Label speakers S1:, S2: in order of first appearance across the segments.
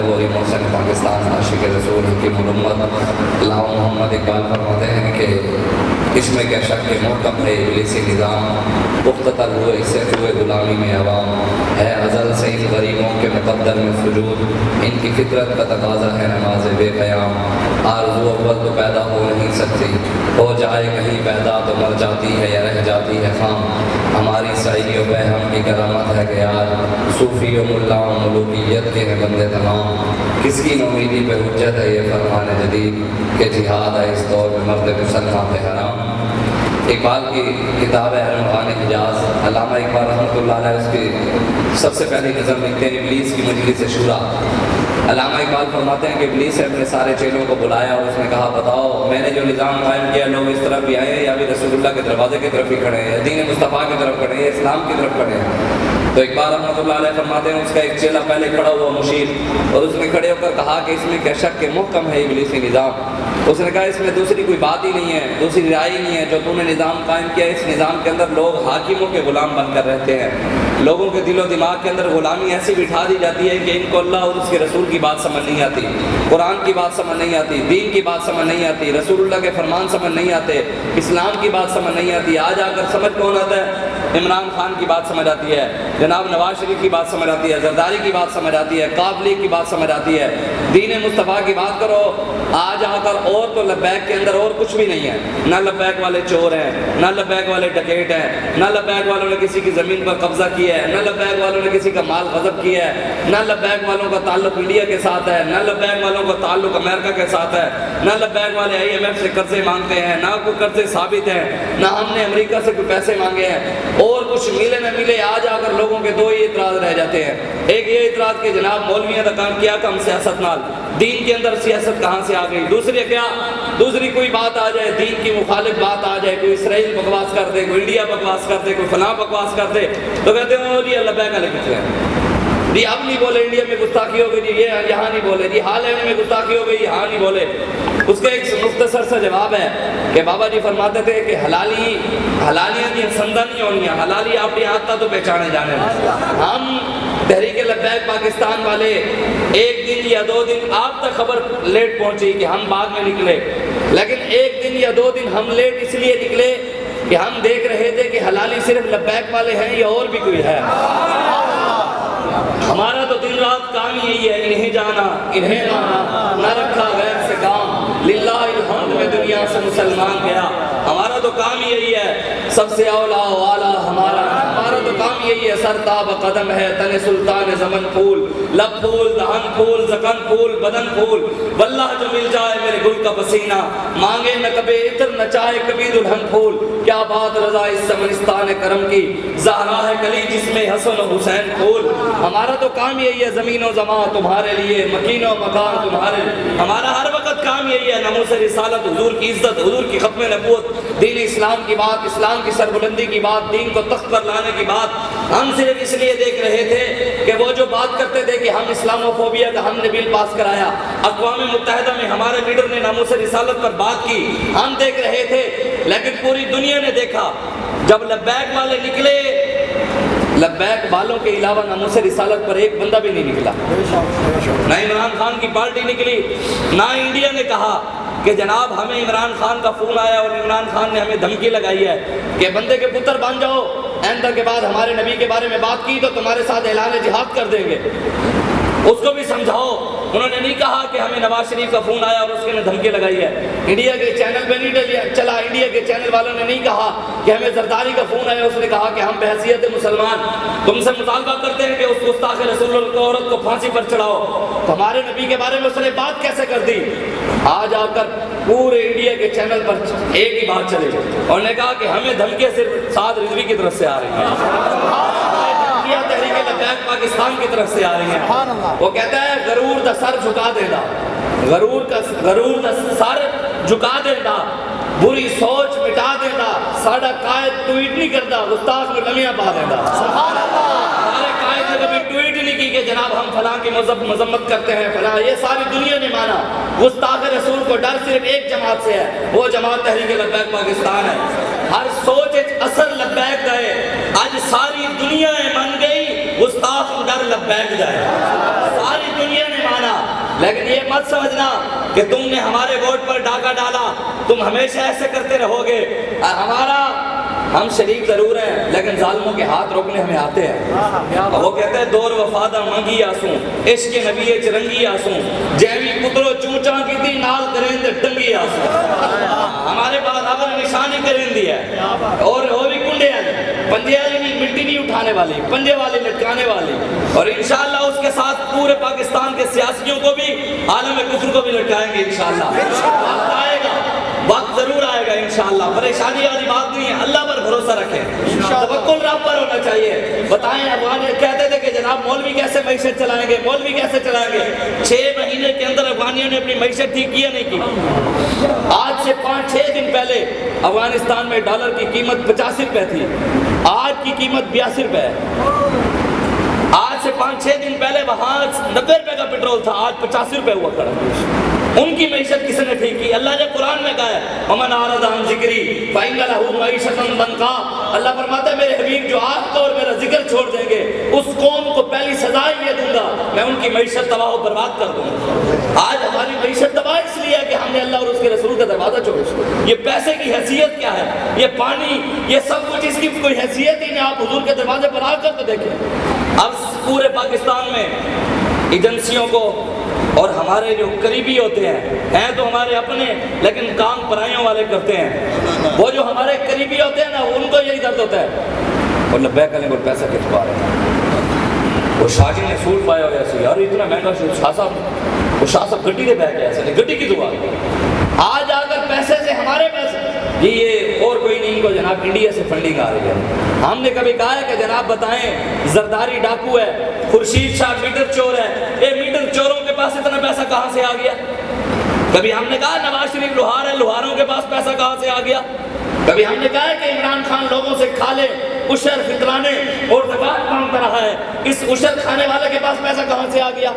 S1: غوری محسن پاکستان عاشق رسول حکیم الامت علامہ محمد اقبال فرماتے ہیں کہ اس میں کیا شک کہ محکم ہے ابلیسی نظام، پختہ ہوئے اس سے ہوئے غلامی میں عوام، ہے ازل سے ان غریبوں کے مقدر میں سجود، ان کی فطرت کا تقاضا ہے نماز بے قیام، آرزو اول تو پیدا ہو نہیں سکتی، ہو جائے کہیں پیدا تو مر جاتی ہے یا رہ جاتی ہے خام، ہماری سعی و بہم کی کرامت ہے کہ آج صوفی و ملا و ملوکیت کے ہیں بندے تمام، کس کی نومیدی پہ حجت ہے یہ فرمان جدید کہ جہاد ہے اس دور میں مرد مسلمان پہ حرام۔ اقبال کی کتاب ہے عنوان حجاز، علامہ اقبال رحمۃ اللہ علیہ اس کی سب سے پہلی نظم لکھتے ہیں ابلیس کی مجلس شورا۔ علامہ اقبال فرماتے ہیں کہ ابلیس نے اپنے سارے چیلوں کو بلایا اور اس نے کہا بتاؤ میں نے جو نظام قائم کیا لوگ اس طرف بھی آئے یا بھی رسول اللہ کے دروازے کی طرف بھی کھڑے ہیں، دین مصطفیٰ کی طرف کھڑے ہیں، اسلام کی طرف کھڑے ہیں؟ تو اقبال رحمۃ اللہ علیہ فرماتے ہیں اس کا ایک چیلا پہلے کھڑا ہوا مشیر، اور اس نے کھڑے ہو کر کہا کہ اس میں کیا شک کہ محکم ہے ابلیسی نظام۔ اس نے کہا اس میں دوسری کوئی بات ہی نہیں ہے، دوسری رائے ہی نہیں ہے، جو تم نے نظام قائم کیا اس نظام کے اندر لوگ حاکموں کے غلام بن کر رہتے ہیں، لوگوں کے دل و دماغ کے اندر غلامی ایسی بٹھا دی جاتی ہے کہ ان کو اللہ اور اس کے رسول کی بات سمجھ نہیں آتی، قرآن کی بات سمجھ نہیں آتی، دین کی بات سمجھ نہیں آتی، رسول اللہ کے فرمان سمجھ نہیں آتے، اسلام کی بات سمجھ نہیں آتی۔ آج آ کر سمجھ کون آتا ہے؟ عمران خان کی بات سمجھ آتی ہے، جناب نواز شریف کی بات سمجھ آتی ہے، زرداری کی بات سمجھ آتی ہے، قابلی کی بات سمجھ آتی ہے، دین مصطفیٰ کی بات کرو آج آ کر اور تو لبیک کے اندر اور کچھ بھی نہیں ہے، نہ لبیک والے چور ہیں، نہ لبیک والے ڈکیٹ ہیں، نہ لبیک والوں نے کسی کی زمین پر قبضہ کیا ہے، نہ لبیک والوں نے کسی کا مال غصب کیا ہے، نہ لبیک والوں کا تعلق انڈیا کے ساتھ ہے، نہ لبیک والوں کا تعلق امریکہ کے ساتھ ہے، نہ لبیک والے IMF سے قرضے مانگتے ہیں، نہ کوئی قرضے ثابت ہیں، نہ ہم نے امریکہ سے کوئی پیسے مانگے ہیں، اور کچھ ملے نہ ملے آج آ کر لوگوں کے دو ہی اعتراض رہ جاتے ہیں۔ ایک یہ اعتراض کہ جناب مولویوں کا کام کیا کم سیاست نال، دین کے اندر سیاست کہاں سے آ گئی؟ دوسری کیا؟ دوسری کوئی بات آ جائے، دین کی مخالف بات آ جائے، کوئی اسرائیل بکواس کر دے، کوئی انڈیا بکواس کر دے، کوئی فلاں بکواس کر دے، تو کہتے ہیں جی اللہ بیک علیہ کچھ ہے جی، اب نہیں بولے انڈیا میں گستاخی ہو گئی جی، یہ یہاں نہیں بولے جی، ہالینڈ میں گستاخی ہو گئی یہاں نہیں بولے۔ اس کا ایک مختصر سا جواب ہے کہ بابا جی فرماتے تھے کہ حلالیاں دی سندہ نہیں ہونی ہیں، حلالی اپنی آتا تو پہچانے جانے ہیں۔ ہم تحریک لبیک پاکستان والے ایک دن یا دو دن آپ تک خبر لیٹ پہنچی کہ ہم بعد میں نکلے، لیکن ایک دن یا دو دن ہم لیٹ اس لیے نکلے کہ ہم دیکھ رہے تھے کہ حلالی صرف لبیک والے ہیں یا اور بھی کوئی ہے۔ ہمارا تو دن رات کام یہی ہے، انہیں جانا انہیں مانا، نہ رکھا غیر سے کام، للہ الحمد میں دنیا سے مسلمان گیا۔ ہمارا تو کام یہی ہے، سب سے اولا والا ہمارا تو کام یہی ہے، سر تاب قدم ہے تن سلطان زمن پھول، لب پھول دہن پھول زکن پھول بدن پھول، واللہ جو مل جائے میرے گل کا پسینہ، مانگے نہ کبھی عطر نہ چاہے کبھی دلہن پھول، کیا بات رضا اس سمنستان کرم کی، زہرا ہے کلی جس میں حسن و حسین پھول۔ ہمارا تو کام یہی ہے، زمین و زمان تمہارے لیے، مکین و مکان تمہارے لیے، ہمارا ہر وقت کام یہی ہے، ناموس رسالت، حضور کی عزت، حضور کی ختم نبوت، دین اسلام کی بات، اسلام کی سربلندی کی بات، دین کو تخت پر لانے کی بات۔ ہم صرف اس لیے دیکھ رہے تھے کہ وہ جو بات کرتے تھے کہ ہم اسلاموفوبیا کا ہم نے بل پاس کرایا، اقوام متحدہ میں ہمارے لیڈر نے ناموس رسالت پر بات کی، ہم دیکھ رہے تھے، لیکن پوری دنیا نے دیکھا جب لبیک والے نکلے، لبیک والوں کے علاوہ ناموس رسالت پر ایک بندہ بھی نہیں نکلا، نہ عمران خان کی پارٹی نکلی، نہ انڈیا نے کہا کہ جناب ہمیں عمران خان کا فون آیا اور عمران خان نے ہمیں دھمکی لگائی ہے کہ بندے کے پتر بن جاؤ، آئندہ کے بعد ہمارے نبی کے بارے میں بات کی تو تمہارے ساتھ اعلان جہاد کر دیں گے، اس کو بھی سمجھاؤ۔ انہوں نے نہیں کہا کہ ہمیں نواز شریف کا فون آیا اور اس نے دھمکی لگائی ہے، انڈیا کے چینل پہ نہیں چلا، انڈیا کے چینل والوں نے نہیں کہا کہ ہمیں زرداری کا فون آیا، اس نے کہا کہ ہم بحیثیت مسلمان تم سے مطالبہ کرتے ہیں کہ اس گستاخ رسول اللہ کو عورت کو پھانسی پر چڑھاؤ، تو ہمارے نبی کے بارے میں اس نے بات کیسے کر دی؟ آج آ کر پورے انڈیا کے چینل پر ایک ہی بات چلے اور نے کہا کہ ہمیں دھمکیاں صرف سعد رضوی کی طرف سے آ رہی ہیں، تحریک لبیک پاکستان کی طرف سے آ رہی ہیں۔ وہ کہتا ہے غرور دا سر جھکا دینا، غرور دا سر جھکا دینا، بری سوچ مٹا دینا، ساڑا قائد ٹویٹ نہیں کرتا، گستاخ میں لمیاں پا دینا۔ ہمارے قائد نے کبھی ٹویٹ نہیں کی کہ جناب ہم فلاں کی مذمت کرتے ہیں فلاں، یہ ساری دنیا نے مانا۔ گستاخ رسول کو ڈر صرف ایک جماعت سے ہے، وہ جماعت تحریک لبیک پاکستان ہے۔ ہر سوچ اثر لبیک گئے، آج ساری دنیا من گئی گستاخ ڈر لبیک جائے. ساری دنیا نے مانا، لیکن یہ مت سمجھنا کہ تم نے ہمارے ووٹ پر ڈاکہ ڈالا تم ہمیشہ ایسے کرتے رہو گے. ہم شریک ضرور ہیں لیکن ظالموں کے ہاتھ روکنے ہمیں آتے ہیں. وہ کہتے ہیں دور وفادہ منگی آسوں عشق نبی چرنگی آسوں جیوی پترو چونچاں کی تھی نال کریں دے ٹنگی آسوں. ہمارے پاس اب نشانی کریں دی ہے اور وہ بھی کنڈے ہیں، پنجے والی نہیں، مٹی نہیں اٹھانے والی، پنجے والی لٹکانے والی. اور انشاءاللہ اس کے ساتھ پورے پاکستان کے سیاسیوں کو بھی عالم کفر کو بھی لٹکائیں گے انشاءاللہ. وقت آئے گا، وقت ضرور آئے گا انشاءاللہ. پریشانی والی بات نہیں ہے، اللہ پر بھروسہ رکھیں، توکل رب پر ہونا چاہیے. بتائیں افغان کہتے تھے کہ جناب مولوی کیسے معیشت چلائیں گے، مولوی کیسے چلائیں گے. 6 مہینے کے اندر افغانیوں نے اپنی معیشت ٹھیک کی یا نہیں کی؟ آج سے 5-6 دن پہلے افغانستان میں ڈالر کی قیمت 85 روپے تھی، آج کی قیمت 82 روپے ہے. آج سے 5-6 دن پہلے وہاں 90 روپے کا پیٹرول تھا، آج 85 روپے ہوا کھڑا. ان کی معیشت کس نے ٹھیک کی؟ اللہ نے قرآن میں کہا ہے وَمَنْ أَعْرَضَ عَنْ ذِكْرِي فَإِنَّ لَهُ مَعِيشَةً ضَنْكًا. اللہ فرماتا ہے میرے حبیب جو آپ کو اور میرا ذکر چھوڑ دیں گے اس قوم کو پہلی سزا یہ دوں گا، میں ان کی معیشت تباہ و برباد کر دوں گا. آج ہماری معیشت تباہ اس لیے ہے کہ ہم نے اللہ اور اس کے رسول کا دروازہ چھوڑا. یہ پیسے کی حیثیت کیا ہے، یہ پانی، یہ سب کچھ اس کی کوئی حیثیت ہی نہیں. آپ حضور کے دروازے پر آ کر تو دیکھیں. اب پورے پاکستان میں ایجنسیوں کو اور ہمارے جو قریبی ہوتے ہیں تو ہمارے اپنے لیکن کام پرائیوں والے کرتے ہیں. وہ جو ہمارے قریبی ہوتے ہیں نا ان کو یہی درد ہوتا ہے اور لبیک کرنے کو پیسہ کس پا رہے ہیں. وہ شاہ جی نے سوٹ پایا ہوا ایسے یار اتنا مہنگا سوٹ، شاہ صاحب وہ شاہ صاحب گڈی کے بیٹھ گیا ایسے گڈی کی دعا. آج آ کر پیسے سے ہمارے پیسے جی یہ اور کوئی نہیں کو جناب انڈیا سے فنڈنگ آ رہی ہے. ہم نے کبھی کہا ہے کہ جناب بتائیں زرداری ڈاکو ہے، خورشید شاہ میٹر چور ہے، یہ میٹر چوروں کے پاس اتنا پیسہ کہاں سے آ گیا؟ کبھی ہم نے کہا نواز شریف لوہار ہے، لوہاروں کے پاس پیسہ کہاں سے آ گیا؟ کبھی ہم نے کہا ہے کہ عمران خان لوگوں سے کھا لے عشر فطرانے اور زکوٰۃ مانگتا رہا ہے، اس عشر کھانے والے کے پاس پیسہ کہاں سے آ گیا؟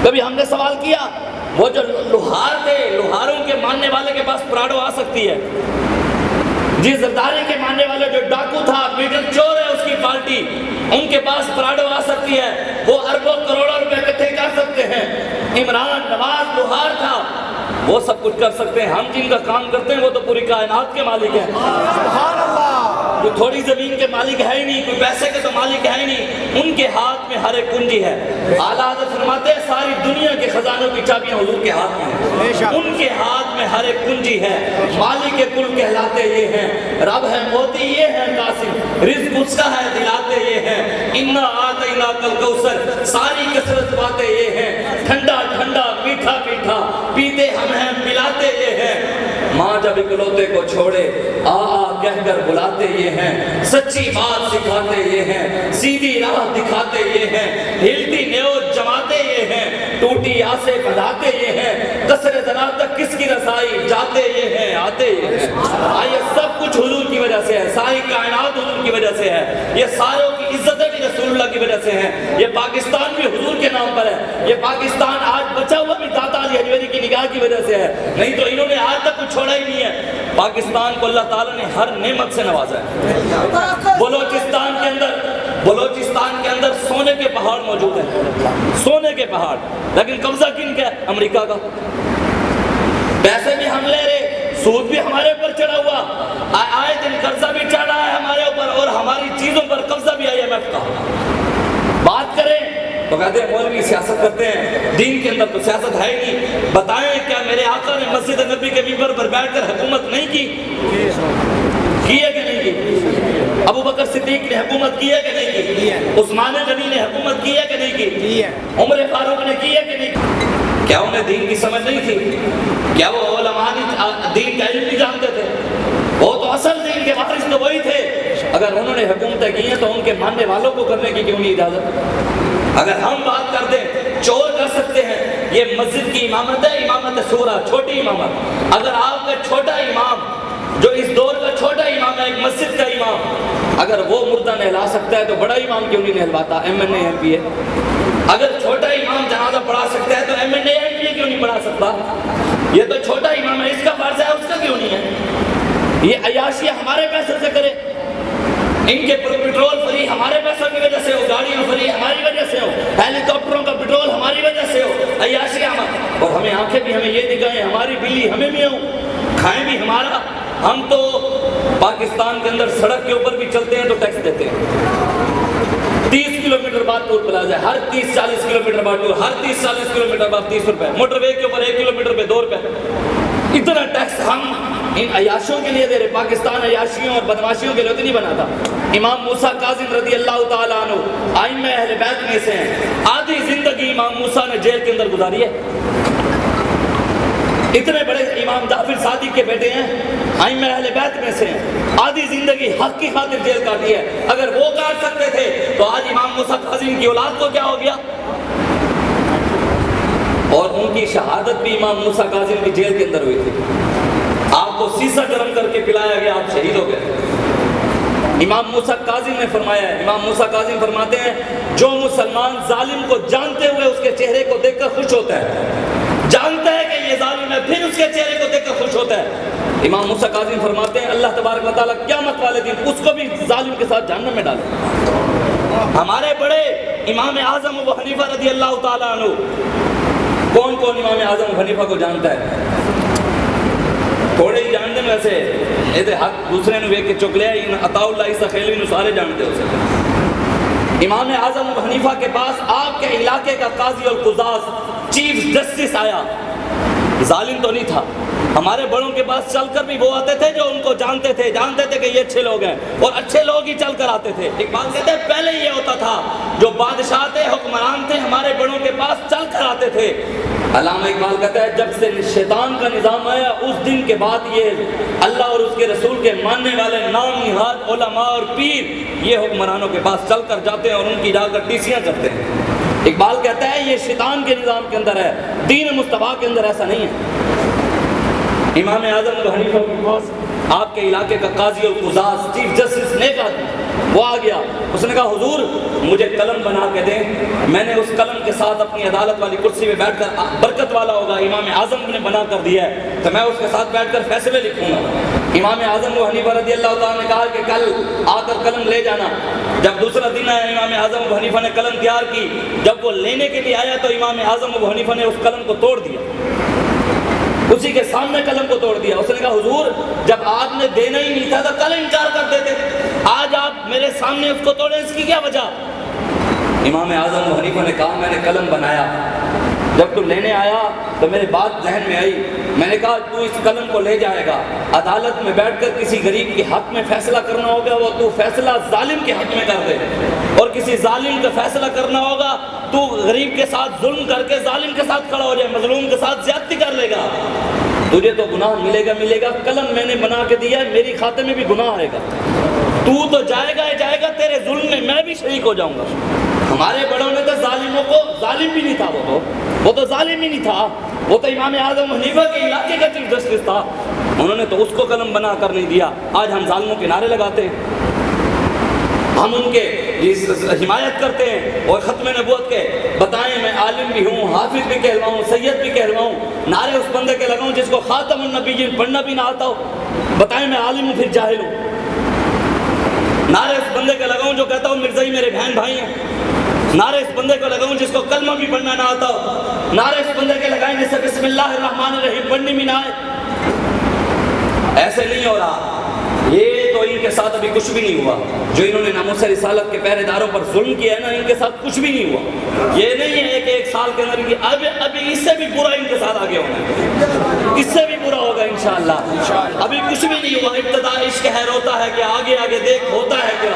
S1: کبھی ہم نے سوال کیا وہ جو لوہار تھے لوہاروں کے ماننے والے کے پاس پراڈو آ سکتی ہے؟ جی زرداری کے ماننے والے جو ڈاکو تھا میٹر چور ہے اس کی پارٹی، ان کے پاس پراڈو آ سکتی ہے، وہ اربوں کروڑوں روپے اکٹھے کر سکتے ہیں. عمران نواز لوہار تھا وہ سب کچھ کر سکتے ہیں. ہم جن کا کام کرتے ہیں وہ تو پوری کائنات کے مالک ہیں. سبحان اللہ. کوئی تھوڑی زمین کے مالک ہے ہی نہیں، کوئی پیسے کے تو مالک ہے ہی نہیں. ان کے ہاتھ میں ہر ایک کنجی ہے. اعلیٰ حضرت فرماتے ہیں ساری دنیا کے خزانوں کی چابیاں حضور کے ہاتھ میں ہیں، ان کے ہاتھ میں ہر ایک کنجی ہے. مالک کل کہلاتے یہ ہیں، رب ہے موتی یہ ہے قاسم، رزق اس کا ہے دلاتے یہ ہیں. انا آتیناک الکوثر ساری کثرت باتیں یہ ہیں، ٹھنڈا ٹھنڈا میٹھا میٹھا پیتے ہم ہیں پلاتے یہ ہیں. ماں جب اکلوتے کو چھوڑے آ کہہ کر بلاتے یہ ہیں، سچی بات سکھاتے یہ ہیں، سیدھی راہ دکھاتے یہ ہیں، ہلتی نیوز جماتے یہ ہیں، ٹوٹی آسے بڑھاتے یہ ہیں، قصر ذرا تک کس کی رسائی جاتے یہ ہیں آتے یہ ہیں. یہ سب کچھ حضور کی وجہ سے ہے، ساری کائنات حضور کی وجہ سے ہے. یہ ساروں کی عزتیں بھی رسول اللہ کی وجہ سے ہیں. یہ پاکستان بھی حضور کے نام پر ہے. یہ پاکستان آج بچا ہوا بھی داتا علی حجویری کی نگاہ کی وجہ سے ہے، نہیں تو انہوں نے آج تک کچھ چھوڑا ہی نہیں ہے. پاکستان کو اللہ تعالیٰ نے ہر نعمت سے نوازا ہے. بلوچستان کے اندر سونے کے پہاڑ موجود ہیں، سونے کے پہاڑ، لیکن قبضہ کن کا ہے؟ امریکہ کا. پیسے بھی ہم لے رہے، سود بھی ہمارے اوپر چڑھا ہوا، آئے دن قرضہ بھی چڑھ رہا ہے ہمارے اوپر اور ہماری چیزوں پر قبضہ بھی IMF کا. بات کریں تو کہتے ہیں مولوی سیاست کرتے ہیں، دین کے اندر تو سیاست ہے ہی نہیں. بتائیں کیا میرے آقا نے مسجد نبی کے ممبر پر بیٹھ کر حکومت نہیں کی ہے کہ نہیں کی؟ ابو بکر صدیق نے حکومت کی ہے کہ نہیں کی؟ عثمان غنی نے حکومت کی ہے کہ نہیں کی؟ عمر فاروق نے کی ہے کہ نہیں کی؟ کیا انہیں دین کی سمجھ نہیں تھی؟ کیا وہ علماء دین کا علم نہیں جانتے تھے؟ وہ تو اصل دین کے وارث تو وہی تھے. اگر انہوں نے حکومتیں کی ہیں تو ان کے ماننے والوں کو کرنے کی کیوں نہیں اجازت؟ اگر ہم بات کر دیں چور کر سکتے ہیں. یہ مسجد کی امامت ہے، امامت سورہ، چھوٹی امامت. اگر آپ کا چھوٹا امام جو اس دور کا چھوٹا امام ہے، ایک مسجد کا امام، اگر وہ مردہ نہلا سکتا ہے تو بڑا امام کیوں نہیں نہلواتا؟ MNA MPA. اگر چھوٹا امام جنازہ پڑھا سکتا ہے تو MNA MPA کیوں نہیں پڑھا سکتا؟ یہ تو چھوٹا امام ہے، اس کا فرض ہے، اس کا کیوں نہیں ہے؟ یہ عیاشی ہمارے پیسے سے کرے. ان کے پیٹرول فری فری ہمارے پیسوں کی وجہ سے ہو، گاڑیاں فری ہماری وجہ سے ہو، ہیلی کاپٹروں کا پیٹرول ہماری وجہ سے ہو، عیاشیاں اور ہمیں آنکھیں بھی ہمیں یہ دکھائیں، ہماری بلی ہمیں بھی ہو، کھائیں بھی ہمارا. ہم تو پاکستان کے اندر سڑک کے اوپر بھی چلتے ہیں تو ٹیکس دیتے ہیں. 30 کلومیٹر بعد ٹول پلازا ہے، ہر 30-40 کلومیٹر بعد ٹول، ہر 30-40 کلومیٹر بعد 30 روپے. موٹر وے کے اوپر 1 کلومیٹر پہ 2 روپے. اتنا ٹیکس ہم ان عیاشوں کے لیے دے رہے. پاکستان عیاشیوں اور بدماشیوں کے لیے نہیں بناتا. امام موسیٰ کاظم رضی اللہ تعالیٰ عنہ ائمہ اہل بیت میں سے ہیں. آدھی زندگی امام موسیٰ نے جیل کے اندر گزاری ہے. اتنے بڑے امام جعفر صادق کے بیٹے ہیں، ائمہ اہل بیت میں سے ہیں، آدھی زندگی حق کی خاطر جیل کاٹی ہے. اگر وہ کاٹ سکتے تھے تو آج امام موسیٰ کاظم کی اولاد کو کیا ہو گیا؟ اور ان کی شہادت بھی امام موسیٰ کاظم کی جیل کے اندر ہوئی تھی. آپ کو سیسا گرم کر کے پلایا گیا، آپ شہید ہو گئے. امام موسیٰ کاظم نے فرمایا ہے، امام موسیٰ کاظم فرماتے ہیں جو مسلمان ظالم کو جانتے ہوئے اس کے چہرے کو دیکھ کر خوش ہوتا ہے، جانتا ہے کہ یہ ظالم ہے، پھر اس کے چہرے کو دیکھ کر خوش ہوتا ہے. امام موسیٰ کاظم فرماتے ہیں اللہ تبارک و تعالیٰ قیامت والے دن اس کو بھی ظالم کے ساتھ جہنم میں ڈالے. ہمارے بڑے امام اعظم ابو حنیفہ رضی اللہ تعالیٰ عنہ، کون کون امام اعظم ابو حنیفہ کو جانتا ہے؟ تھوڑے ہی جانتے ہیں ویسے، یہ تو حق دوسرے نے ویک کے چک لیا. عطا اللہ عیسیٰ خیلوی نے سارے جانتے ہو اسے. امام اعظم ابو حنیفہ کے پاس آپ کے علاقے کا قاضی القضاض چیف جسٹس آیا. ظالم تو نہیں تھا. ہمارے بڑوں کے پاس چل کر بھی وہ آتے تھے جو ان کو جانتے تھے کہ یہ اچھے لوگ ہیں، اور اچھے لوگ ہی چل کر آتے تھے. اقبال کہتے ہیں پہلے یہ ہوتا تھا، جو بادشاہ تھے، حکمران تھے، ہمارے بڑوں کے پاس چل کر آتے تھے. علامہ اقبال کہتا ہے جب سے شیطان کا نظام آیا اس دن کے بعد یہ اللہ اور اس کے رسول کے ماننے والے نام نہاد علماء اور پیر یہ حکمرانوں کے پاس چل کر جاتے ہیں اور ان کی جا کر ٹیسیاں کرتے ہیں. اقبال کہتا ہے یہ شیطان کے نظام کے اندر ہے، دین مصطفیٰ کے اندر ایسا نہیں ہے. امام اعظم ابو حنیفہ کے پاس آپ کے علاقے کا قاضی القضاض چیف جسٹس نیک آدمی وہ آ گیا. اس نے کہا حضور مجھے قلم بنا کے دیں، میں نے اس قلم کے ساتھ اپنی عدالت والی کرسی پہ بیٹھ کر، برکت والا ہوگا امام اعظم نے بنا کر دیا ہے تو میں اس کے ساتھ بیٹھ کر فیصلے لکھوں گا. امام اعظم ابو حنیفہ رضی اللہ تعالیٰ نے کہا کہ کل آ کر قلم لے جانا. جب دوسرا دن آیا امام اعظم ابو حنیفہ نے قلم تیار کی. جب وہ لینے کے لیے آیا تو امام اعظم ابو حنیفہ نے اس قلم کو توڑ دیا، اسی کے سامنے قلم کو توڑ دیا. اس نے کہا حضور جب آپ نے دینا ہی نہیں تھا تو کل انکار کر دیتے، آج آپ میرے سامنے اس کو توڑیں، اس کی کیا وجہ؟ امام اعظم ابو حنیفہ نے کہا میں نے قلم بنایا، جب تو لینے آیا تو میرے بات ذہن میں آئی، میں نے کہا تو اس قلم کو لے جائے گا، عدالت میں بیٹھ کر کسی غریب کے حق میں فیصلہ کرنا ہوگا وہ تو فیصلہ ظالم کے حق میں کر دے، اور کسی ظالم کا فیصلہ کرنا ہوگا تو غریب کے ساتھ ظلم کر کے ظالم کے ساتھ کھڑا ہو جائے، مظلوم کے ساتھ زیادتی کر لے گا، تجھے تو گناہ ملے گا. قلم میں نے بنا کے دیا ہے، میری کھاتے میں بھی گناہ آئے گا، تو جائے گا تیرے ظلم میں بھی شریک ہو جاؤں گا. ہمارے بڑوں نے تو ظالموں کو، ظالم بھی نہیں تھا وہ تو ظالم ہی نہیں تھا، وہ تو امام اعظم حنیفہ کے علاقے کا چیف جسٹس تھا، انہوں نے تو اس کو قلم بنا کر نہیں دیا. آج ہم ظالموں کے نعرے لگاتے ہیں، ہم ان کے حمایت کرتے ہیں، اور ختم نبوت کے بتائیں میں عالم بھی ہوں، حافظ بھی کہلواؤں، سید بھی کہلواؤں، نعرے اس بندے کے لگاؤں جس کو خاتم النبیین پڑھنا بھی نہ آتا ہو، بتائیں میں عالم ہوں پھر جاہل ہوں. نعرے اس بندے کے لگاؤں جو کہتا ہوں مرزائی میرے بہن بھائی ہیں، نعرے اس بندے کو لگاؤں جس کو کلمہ بھی پڑھنا نہ آتا ہو، نعرے اس بندے کے لگائیں جسے بسم اللہ الرحمن الرحیم پڑھنی بھی نہ آئے. ایسے نہیں ہو رہا. یہ تو ان کے ساتھ ابھی کچھ بھی نہیں ہوا، جو انہوں نے ناموس رسالت کے پہرے داروں پر ظلم کیا ہے نا، ان کے ساتھ کچھ بھی نہیں ہوا. یہ نہیں ہے ایک سال کے اندر کی، ابھی اس سے بھی برا ان کے ساتھ آگے ہونا، اس سے بھی برا ہوگا انشاءاللہ. ابھی کچھ بھی نہیں ہوا. ابتدا عشق ہے روتا ہے کہ آگے دیکھ ہوتا ہے کیا.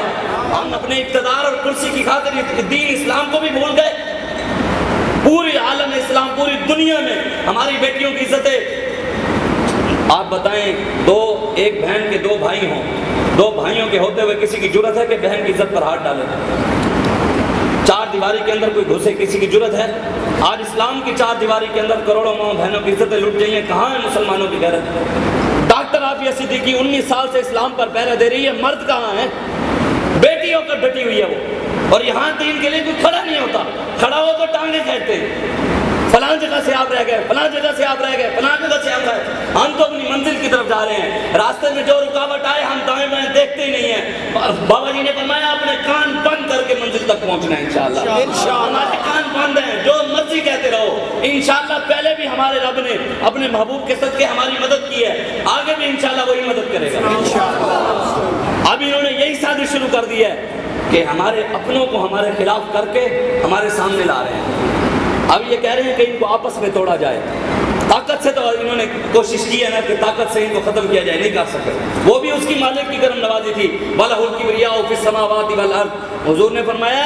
S1: ہم اپنے اقتدار اور کرسی کی خاطر دین اسلام کو بھی بھول گئے. پوری عالم اسلام، پوری دنیا میں ہماری بیٹیوں کی عزت ہے. آپ بتائیں ایک بہن کے 2 بھائی ہوں، 2 بھائیوں کے ہوتے ہوئے کسی کی جرت ہے کہ بہن کی عزت پر ہاتھ ڈالے؟ 4 دیواری کے اندر کوئی گھسے کسی کی جرت ہے؟ آج اسلام کی 4 دیواری کے اندر کروڑوں ماں بہنوں کی عزتیں لٹ گئی ہیں. کہاں ہے مسلمانوں کی غیرت؟ ڈاکٹر عافیہ صدیقی 19 سال سے اسلام پر پہرہ دے رہی ہے، مرد کہاں ہے؟ بیٹی ہو کر ڈٹی ہوئی ہے وہ، اور یہاں دین کے لیے کوئی کھڑا نہیں ہوتا، کھڑا ہو تو ٹانگیں کھینچتے ہیں.
S2: فلاں جگہ سے آپ رہ گئے، فلاں جگہ سے آپ رہ گئے، فلاں جگہ سے آپ رہ گئے، ہم تو اپنی منزل کی طرف جا رہے ہیں، راستے میں جو رکاوٹ آئے ہم دائیں بائیں دیکھتے ہی نہیں ہیں۔ بابا جی نے فرمایا اپنے کان بند کر کے منزل تک پہنچنا ہے انشاءاللہ۔ ہمارے کان بند ہیں، جو مرضی کہتے رہو، انشاءاللہ پہلے بھی ہمارے رب نے اپنے محبوب کے صدقے ہماری مدد کی ہے، آگے بھی انشاءاللہ وہی مدد کرے گا۔ اب انہوں نے یہی سازش شروع کر دی ہے کہ ہمارے اپنوں کو ہمارے خلاف کر کے ہمارے سامنے لا رہے ہیں۔ اب یہ کہہ رہے ہیں کہ ان کو آپس میں توڑا جائے، طاقت سے تو انہوں نے کوشش کی ہے نا کہ طاقت سے ان کو ختم کیا جائے، نہیں کر سکے، وہ بھی اس کی مالک کی کرم نوازی تھی۔ وَلَهُ الْكِبْرِيَاءُ فِي السَّمَاوَاتِ وَالْأَرْضِ، حضور نے فرمایا،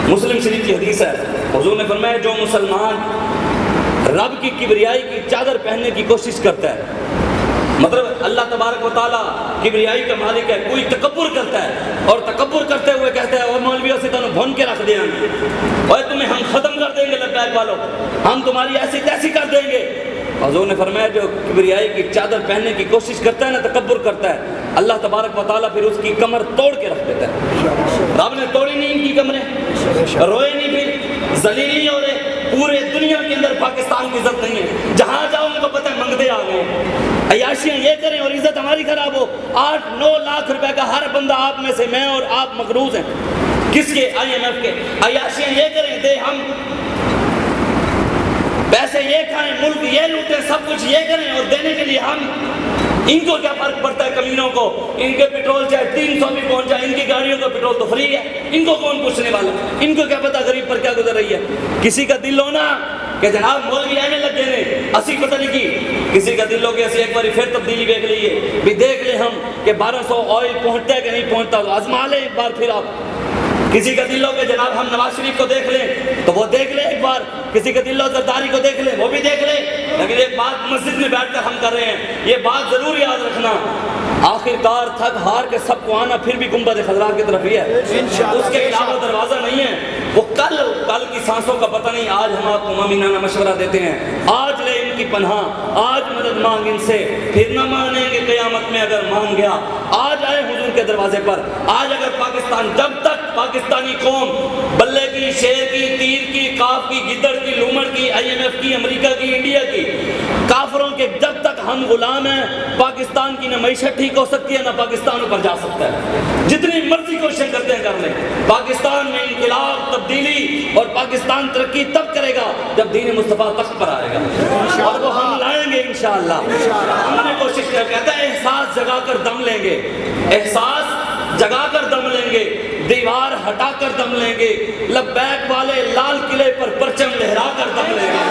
S2: مسلم شریف کی حدیث ہے، حضور نے فرمایا جو مسلمان رب کی کبریائی کی چادر پہننے کی کوشش کرتا ہے، مطلب اللہ تبارک و تعالیٰ کبریائی کا مالک ہے، کوئی تکبر کرتا ہے اور تکبر کرتے ہوئے کہتا ہے اور مولویوں سے تمہیں بھون کے رکھ دیں گے، اور تمہیں ہم ختم کر دیں گے لبیک والوں، ہم تمہاری ایسی تیسی کر دیں گے۔ حضور نے فرمایا جو کبریائی کی چادر پہننے کی کوشش کرتا ہے نا، تکبر کرتا ہے، اللہ تبارک و تعالیٰ پھر اس کی کمر توڑ کے رکھ دیتا ہے۔ رب نے توڑی نہیں ان کی کمریں، روئے نہیں، پھر ذلیل نہیں ہو رہے۔ پورے دنیا کے اندر پاکستان کی عزت نہیں ہے، جہاں جاؤ ان کو پتہ ہے منگتے آ گئے، عیاشیاں یہ کریں اور عزت ہماری خراب ہو۔ 8-9 لاکھ روپے کا ہر بندہ آپ میں سے، میں اور آپ مقروض ہیں، کس کے؟ IMF کے۔ عیاشیاں یہ کریں، دے ہم پیسے یہ کھائیں، ملک یہ لوٹیں، سب کچھ یہ کریں، اور دینے کے لیے ہم، ان کو کیا فرق پڑتا ہے کمینوں کو؟ ان کے پیٹرول چاہے 300 بھی پہنچ جائے، ان کی گاڑیوں کا پیٹرول تو فری ہے، ان کو کون پوچھنے والا؟ ان کو کیا پتا غریب پر کیا گزر رہی ہے؟ کسی کا دل ہونا کہ جناب مولوی ایویں لگ گئے نے، اسی پتہ نہیں کی، کسی کا دل ہو کہ اسی ایک بار پھر تبدیلی دیکھ لئیے، بھی دیکھ لیں ہم کہ 1200 آئل پہنچتا ہے کہ نہیں پہنچتا، تو آزما لیں ایک بار پھر آپ۔ کسی کا دل ہو کہ جناب ہم نواز شریف کو دیکھ لیں تو وہ دیکھ لیں ایک بار، کسی کا دل ہو زرداری کو دیکھ لیں وہ بھی دیکھ لیں، لیکن ایک بات مسجد میں بیٹھ کر ہم کر رہے ہیں، یہ بات ضرور یاد رکھنا، آخر کار تھک ہار کے سب کو آنا پھر بھی گنبد خضرا کی طرف ہی ہے، اس کے علاوہ دروازہ نہیں ہے۔ وہ کل کی سانسوں کا پتہ نہیں، آج ہم آپ کو مومنانہ مشورہ دیتے ہیں، آج لے ان کی پناہ، آج مدد مانگ ان سے، پھر نہ مانیں گے قیامت میں اگر مان گیا۔ آج آئے حضور کے دروازے پر، آج اگر پاکستان، جب تک پاکستانی قوم بلے کی، شیر کی، تیر کی، کاف کی، گدڑ کی، لومڑ کی، IMF کی، امریکہ کی، انڈیا کی، کافروں کے جب تک ہم غلام ہیں، پاکستان کی نہ معیشت ٹھیک ہو سکتی ہے نہ پاکستان اوپر جا سکتا ہے۔ جتنی مرضی کوششیں کرتے ہیں کر لیں، پاکستان میں انقلاب، تبدیلی اور پاکستان ترقی تب کرے گا جب دین مصطفیٰ تخت پر آئے گا، اور وہ ہم لائیں گے انشاءاللہ۔ ہم نے کوشش کیا، کہتا ہے احساس جگا کر دم لیں گے، احساس جگا کر دم لیں گے، دیوار ہٹا کر دم لیں گے، لبیک والے لال قلعے پر پرچم لہرا کر دم لیں گے۔